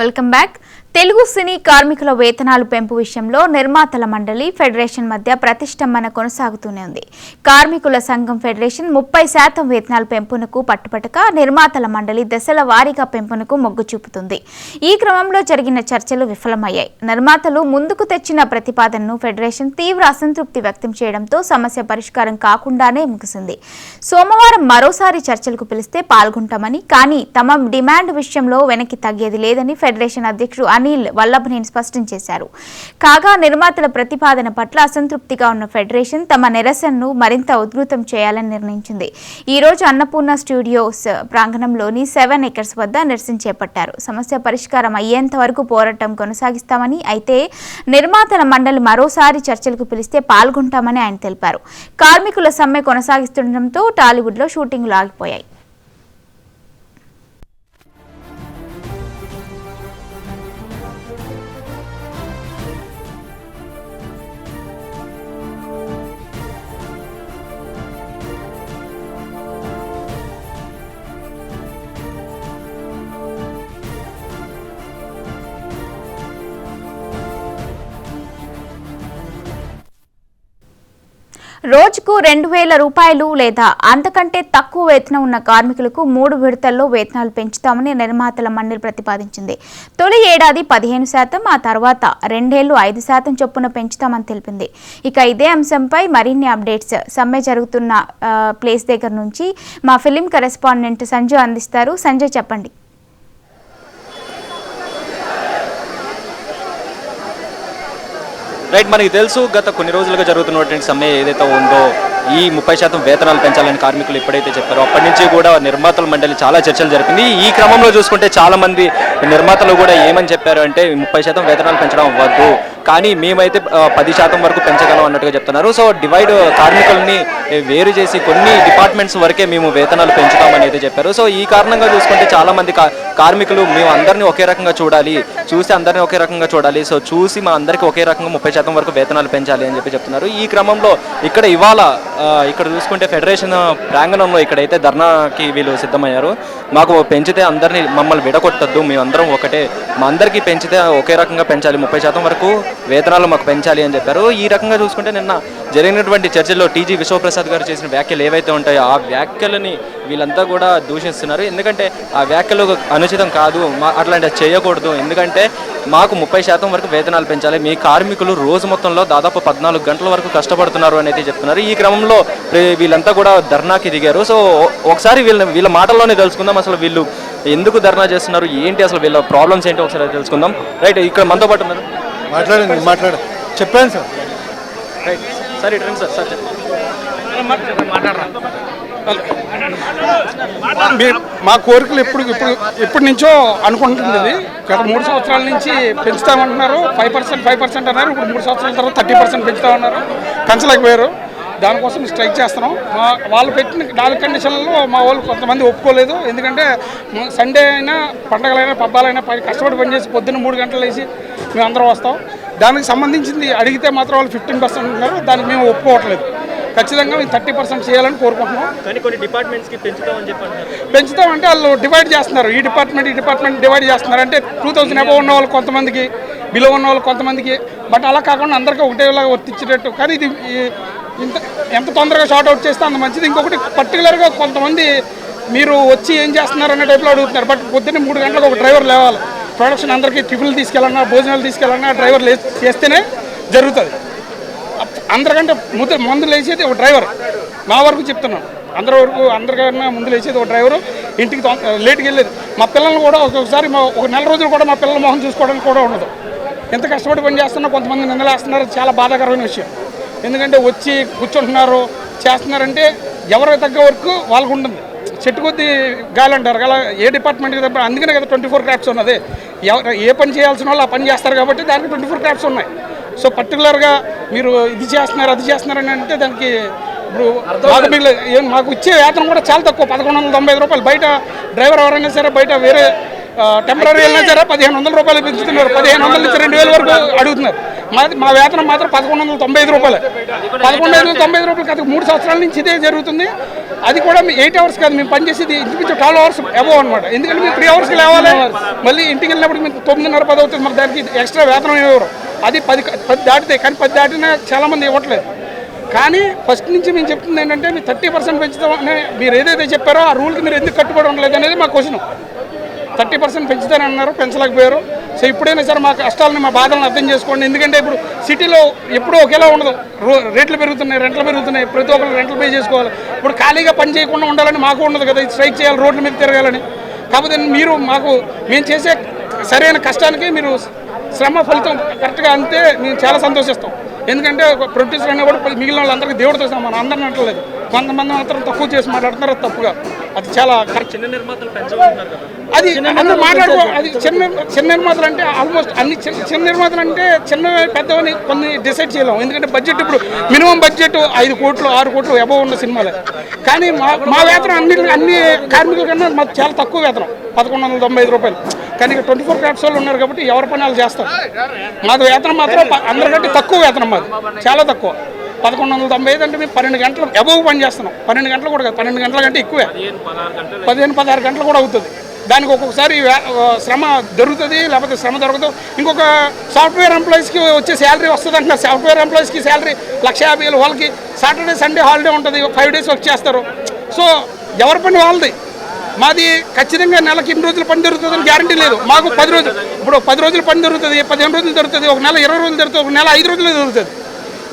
Welcome back. Telugu సినీ కార్మికుల వేతనాలు పెంపు విషయంలో నిర్మాతల మండలి ఫెడరేషన్ మధ్య ప్రతిష్టంభన కొనసాగుతూనే ఉంది. కార్మికుల సంఘం ఫెడరేషన్ 30% వేతనాల పెంపునకు పట్టుపట్టక నిర్మాతల మండలి దశల వారీగా పెంపునకు మొగ్గు చూపుతుంది. ఈ క్రమంలో జరిగిన చర్చలు విఫలమయ్యాయి. నిర్మాతలు ముందుకు తెచ్చిన ప్రతిపాదనను ఫెడరేషన్ తీవ్ర అసంతృప్తి వ్యక్తం చేయడంతో సమస్య పరిష్కారం కాకుండానే ముగిసింది. సోమవారం మరోసారి చర్చలకు పిలిస్తే పాల్గొంటామని, కానీ తమ డిమాండ్ విషయంలో వెనక్కి తగ్గేది లేదని ఫెడరేషన్ అధ్యక్షుడు అనిల్ వల్లభనేని స్పష్టం చేశారు. కాగా నిర్మాతల ప్రతిపాదన పట్ల అసంతృప్తిగా ఉన్న ఫెడరేషన్ తమ నిరసనను మరింత ఉధృతం చేయాలని నిర్ణయించింది. ఈ రోజు అన్నపూర్ణ స్టూడియోస్ ప్రాంగణంలోని 7 acres వద్ద నిరసన చేపట్టారు. సమస్య పరిష్కారం అయ్యేంత వరకు పోరాటం కొనసాగిస్తామని, అయితే నిర్మాతల మండలి మరోసారి చర్చలకు పిలిస్తే పాల్గొంటామని ఆయన తెలిపారు. కార్మికుల సమ్మె కొనసాగిస్తుండటంతో టాలీవుడ్లో షూటింగ్లు ఆగిపోయాయి. రోజుకు 2,000 రూపాయలు లేదా అంతకంటే తక్కువ వేతనం ఉన్న కార్మికులకు 3 విడతల్లో వేతనాలు పెంచుతామని నిర్మాతల మండలి ప్రతిపాదించింది. తొలి ఏడాది 15%, ఆ తర్వాత 2 ఏళ్లు 5% చొప్పున పెంచుతామని తెలిపింది. ఇక ఇదే అంశంపై మరిన్ని అప్డేట్స్ సమ్మె జరుగుతున్న ప్లేస్ దగ్గర నుంచి మా ఫిలిం కరెస్పాండెంట్ సంజయ్ అందిస్తారు. సంజయ్, చెప్పండి. రైట్, మనకి తెలుసు గత కొన్ని రోజులుగా జరుగుతున్నటువంటి సమ్మె ఏదైతే ఉందో ఈ 30% వేతనాలు పెంచాలని కార్మికులు ఎప్పుడైతే చెప్పారో అప్పటి నుంచి కూడా నిర్మాతల మండలి చాలా చర్చలు జరిపింది. ఈ క్రమంలో చూసుకుంటే చాలా మంది నిర్మాతలు కూడా ఏమని చెప్పారు అంటే 30% వేతనాలు పెంచడం అవ్వద్దు, కానీ మేమైతే 10% వరకు పెంచగలం అన్నట్టుగా చెప్తున్నారు. సో డివైడ్ కార్మికుల్ని వేరు చేసి కొన్ని డిపార్ట్మెంట్స్ వరకే మేము వేతనాలు పెంచుతామని అయితే చెప్పారు. సో ఈ కారణంగా చూసుకుంటే చాలా మంది కార్మికులు మేము అందరినీ ఒకే రకంగా చూడాలి, చూసి అందరినీ ఒకే రకంగా చూడాలి, సో చూసి మా అందరికీ ఒకే రకంగా 30% వరకు వేతనాలు పెంచాలి అని చెప్పి చెప్తున్నారు. ఈ క్రమంలో ఇక్కడ ఇవాళ ఇక్కడ చూసుకుంటే ఫెడరేషన్ ప్రాంగణంలో ఇక్కడైతే ధర్నాకి వీళ్ళు సిద్ధమయ్యారు. మాకు పెంచితే అందరినీ మమ్మల్ని విడగొట్టద్దు, మేమందరం ఒకటే, మా అందరికీ పెంచితే ఒకే రకంగా పెంచాలి, 30% వరకు వేతనాలు మాకు పెంచాలి అని చెప్పారు. ఈ రకంగా చూసుకుంటే నిన్న జరిగినటువంటి చర్చల్లో టీజీ విశ్వప్రసాద్ గారు చేసిన వ్యాఖ్యలు ఏవైతే ఉంటాయో ఆ వ్యాఖ్యలని వీళ్ళంతా కూడా దూషిస్తున్నారు. ఎందుకంటే ఆ వ్యాఖ్యలు అనుచితం కాదు, అట్లాంటివి చేయకూడదు, ఎందుకంటే మాకు 30% వరకు వేతనాలు పెంచాలి, మీ కార్మికులు రోజు మొత్తంలో దాదాపు 14 గంటల వరకు కష్టపడుతున్నారు అని అయితే చెప్తున్నారు. ఈ క్రమంలో వీళ్ళంతా కూడా ధర్నాకి దిగారు. సో ఒకసారి వీళ్ళ మాటల్లోనే తెలుసుకుందాం అసలు వీళ్ళు ఎందుకు ధర్నా చేస్తున్నారు, ఏంటి అసలు వీళ్ళ ప్రాబ్లమ్స్ ఏంటి ఒకసారి తెలుసుకుందాం. రైట్, ఇక్కడ మనతో పాటు ఉన్నారు. చెప్పాను సార్. రైట్ సార్, ఇటు రండి సార్. సార్ మా కోరికలు ఎప్పటి నుంచో అనుకుంటుంది. గత 3 సంవత్సరాల నుంచి పెంచుతామంటున్నారు. 5% అన్నారు. ఇప్పుడు 3 సంవత్సరాల తర్వాత 30% పెంచుతామన్నారు. పెంచలేకపోయారు. దానికోసం స్ట్రైక్ చేస్తున్నాం. వాళ్ళు పెట్టిన 4 కండిషన్లలో మా వాళ్ళు కొంతమంది ఒప్పుకోలేదు. ఎందుకంటే సండే అయినా, పండగలైనా, పబ్బాలైనా కష్టపడి పనిచేసి పొద్దున్న 3 గంటలు వేసి మేము అందరం వస్తాం. దానికి సంబంధించింది అడిగితే మాత్రం వాళ్ళు 15% ఉన్నారు. దానికి మేము ఒప్పుకోవట్లేదు. ఖచ్చితంగా మేము 30% చేయాలని కోరుకుంటున్నాం. కానీ కొన్ని డిపార్ట్మెంట్స్కి పెంచుతామని చెప్పారు. పెంచుతామంటే వాళ్ళు డివైడ్ చేస్తున్నారు. ఈ డిపార్ట్మెంట్ డివైడ్ చేస్తున్నారు. అంటే 2000 అబవ్ ఉన్న వాళ్ళు కొంతమందికి, బిలో ఉన్న వాళ్ళు కొంతమందికి, బట్ అలా కాకుండా అందరికీ ఒకటేలాగా వర్తించేటట్టు. కానీ ఇది ఎంత తొందరగా షార్ట్ అవుట్ చేస్తే అంత మంచిది. ఇంకొకటి పర్టికులర్గా కొంతమంది మీరు వచ్చి ఏం చేస్తున్నారు అనే టైప్లో అడుగుతున్నారు. బట్ పొద్దున్నే 3 గంటలకు ఒక డ్రైవర్ లేవాలి. ప్రొడక్షన్ అందరికీ టిఫిన్లు తీసుకెళ్ళాలన్నా, భోజనాలు తీసుకెళ్ళాలన్నా డ్రైవర్ చేస్తేనే జరుగుతుంది. అందరికంటే ముందు లేచేది ఒక డ్రైవర్. మా వరకు చెప్తున్నాను, అందరికన్నా ముందు లేచేది ఒక డ్రైవరు. ఇంటికి లేట్కి వెళ్ళేది. మా పిల్లల్ని కూడా ఒక్కొక్కసారి ఒక నెల రోజులు కూడా మా పిల్లల మొహం చూసుకోవడానికి కూడా ఉండదు. ఎంత కష్టపడి పని చేస్తున్నా కొంతమంది నిందలేస్తున్నారు. చాలా బాధాకరమైన విషయం. ఎందుకంటే వచ్చి కూర్చుంటున్నారు, చేస్తున్నారంటే ఎవరికి తగ్గ వర్క్ వాళ్ళకు ఉంటుంది. చెట్టు కొద్ది గాలి అంటారు కదా, ఏ డిపార్ట్మెంట్కి తప్ప. అందుకనే కదా 24 క్రాఫ్ట్స్ ఉన్నది. ఏ పని చేయాల్సిన వాళ్ళు ఆ పని చేస్తారు కాబట్టి దానికి 24 క్రాఫ్ట్స్ ఉన్నాయి. సో పర్టికులర్గా మీరు ఇది చేస్తున్నారు, అది చేస్తున్నారని అంటే దానికి ఇప్పుడు మాకు ఇచ్చే వేతనం కూడా చాలా తక్కువ, 1195 రూపాయలు. బయట డ్రైవర్ ఎవరైనా సరే, బయట వేరే టెంపరీ వెళ్ళినా సరే 1500 రూపాయలు పెంచుతున్నారు. 1500 నుంచి 2000 వరకు అడుగుతున్నారు. మా వేతనం మాత్రం 1195 రూపాయలు. 1195 రూపాయలు కాదు, 3 సంవత్సరాల నుంచి ఇదే జరుగుతుంది. అది కూడా 8 అవర్స్ కాదు, మేము పనిచేసేది ఇంచుమించు 12 అవర్స్ అబోవ్ అనమాట. ఎందుకంటే మేము 3 అవర్స్కి లేవాలి, మళ్ళీ ఇంటికి వెళ్ళినప్పుడు మీకు 9:30, 10 అవుతుంది. మాకు దానికి ఎక్స్ట్రా వేతనం ఇవ్వరు. అది 10 దాటితే, కానీ 10 దాటినా చాలామంది ఇవ్వట్లేదు. కానీ ఫస్ట్ నుంచి మేము చెప్తుంది ఏంటంటే, మీరు 30% పెంచుతామని మీరు ఏదైతే చెప్పారో ఆ రూల్కి మీరు ఎందుకు కట్టుబడి ఉండలేదు అనేది మా క్వశ్చన్. 30% పెంచుతారని అన్నారు, పెంచలేకపోయారు. సో ఇప్పుడైనా సరే మా కష్టాలను, మా బాధలను అర్థం చేసుకోండి. ఎందుకంటే ఇప్పుడు సిటీలో ఎప్పుడూ ఒకేలా ఉండదు, రేట్లు పెరుగుతున్నాయి, రెంట్లు పెరుగుతున్నాయి, ప్రతి ఒక్కరు రెంట్లు పే చేసుకోవాలి. ఇప్పుడు ఖాళీగా పని చేయకుండా ఉండాలని మాకు ఉండదు కదా, స్ట్రైక్ చేయాలి, రోడ్ల మీద తిరగాలని. కాకపోతే మీరు మేము చేసే సరైన కష్టానికి మీరు శ్రమ ఫలితం కరెక్ట్గా అంతే మేము చాలా సంతోషిస్తాం. ఎందుకంటే ఒక ప్రొడ్యూసర్ అయినా కూడా మిగిలిన వాళ్ళందరికీ దేవుడితో సమానం, అందరిని అంటలేదు. కొంతమంది మాత్రం తక్కువ చేసి మాట్లాడుతున్నారు, అది తప్పుగా. అది చాలా కరెక్ట్. చిన్న నిర్మాతలు పెంచాలంటున్నారు కదా, అది అందరూ మాట్లాడుకో. అది చిన్న నిర్మాతలు అంటే ఆల్మోస్ట్ అన్ని చిన్న నిర్మాతలు అంటే చిన్న పెద్దవని కొన్ని డిసైడ్ చేయలేము. ఎందుకంటే బడ్జెట్ ఇప్పుడు మినిమం బడ్జెట్ 5 కోట్లు 6 కోట్లు అబోవ్ ఉన్న సినిమాలే. కానీ మా వేతనం అన్ని కార్మికుల కన్నా మాకు చాలా తక్కువ వేతనం, 1195 రూపాయలు. కానీ ఇక్కడ 24 క్రాఫ్ట్స్ వాళ్ళు ఉన్నారు కాబట్టి ఎవరి పని వాళ్ళు చేస్తారు. మాది వేతనం మాత్రం అందరికంటే తక్కువ వేతనం, మాది చాలా తక్కువ. 1195 అంటే మేము 12 గంటలు అబోవ్ పని చేస్తున్నాం. 12 గంటలు కూడా కాదు, 12 గంటల కంటే ఎక్కువే, 15-16 గంటలు కూడా అవుతుంది. దానికి ఒక్కొక్కసారి శ్రమ దొరుకుతుంది, లేకపోతే శ్రమ దొరకదు. ఇంకొక సాఫ్ట్వేర్ ఎంప్లాయీస్కి వచ్చే శాలరీ వస్తుంది అంటున్నారు. సాఫ్ట్వేర్ ఎంప్లాయీస్కి శాలరీ 1,50,000, వాళ్ళకి సాటర్డే సండే హాలిడే ఉంటుంది, 5 డేస్ వర్క్ చేస్తారు. సో ఎవరి పని వాళ్ళది. మాది ఖచ్చితంగా నెలకి 2 రోజులు పని దొరుకుతుందని గ్యారంటీ లేదు. మాకు 10 రోజులు, ఇప్పుడు 10 రోజులు పని దొరుకుతుంది, 15 రోజులు దొరుకుతుంది, ఒక నెల 20 రోజులు దొరుకుతుంది, ఒక నెల 5 రోజులు దొరుకుతుంది.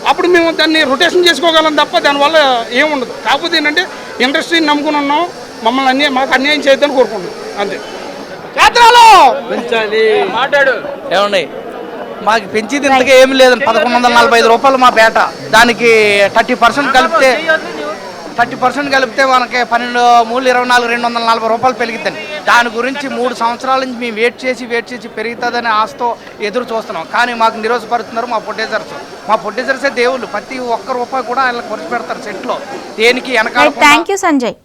అప్పుడు మేము దాన్ని రొటేషన్ చేసుకోగలం తప్ప దానివల్ల ఏముండదు. కాకపోతే ఏంటంటే ఇండస్ట్రీని నమ్ముకుని ఉన్నాం, మమ్మల్ని మాకు అన్యాయం చేయొద్దని కోరుకుంటున్నాం, అంతే. ఏమండి, మాకు పెంచేది ఇంతగా ఏమి లేదండి. 1145 రూపాయలు మా బేట. దానికి 30% కలిపితే మనకి 12 3 24 240 రూపాయలు పెరిగిద్దండి. దాని గురించి 3 సంవత్సరాల నుంచి మేము వెయిట్ చేసి పెరుగుతుందని ఆశతో ఎదురు చూస్తున్నాం. కానీ మాకు నిరోధపడుతున్నారు మా ప్రొడ్యూసర్సే దేవుళ్ళు. ప్రతి ఒక్క రూపాయి కూడా ఆయన ఖర్చు పెడతారు సెట్లో. దేనికి వెనకాల. Thank you Sanjay.